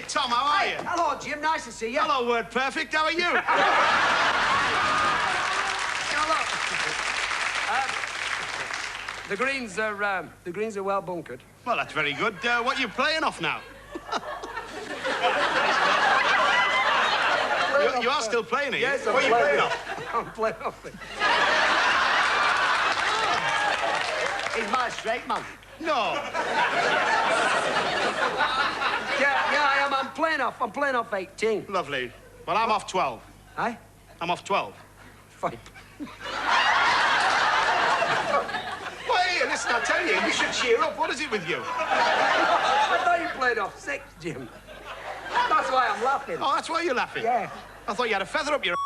Tom, how are you? Hello, Jim. Nice to see you. Hello, Word Perfect. How are you? The greens are well bunkered. Well, that's very good. What are you playing off now? you are still playing it? Yes, what are you playing off? I'm playing off it. He's my straight man. No. Yeah, I am. I'm playing off 18. Lovely. Well, I'm off 12. Aye? I'm off 12. Fine. Well, here, listen, I tell you, you should cheer up. What is it with you? I thought you played off 6, Jim. That's why I'm laughing. Oh, that's why you're laughing? Yeah. I thought you had a feather up your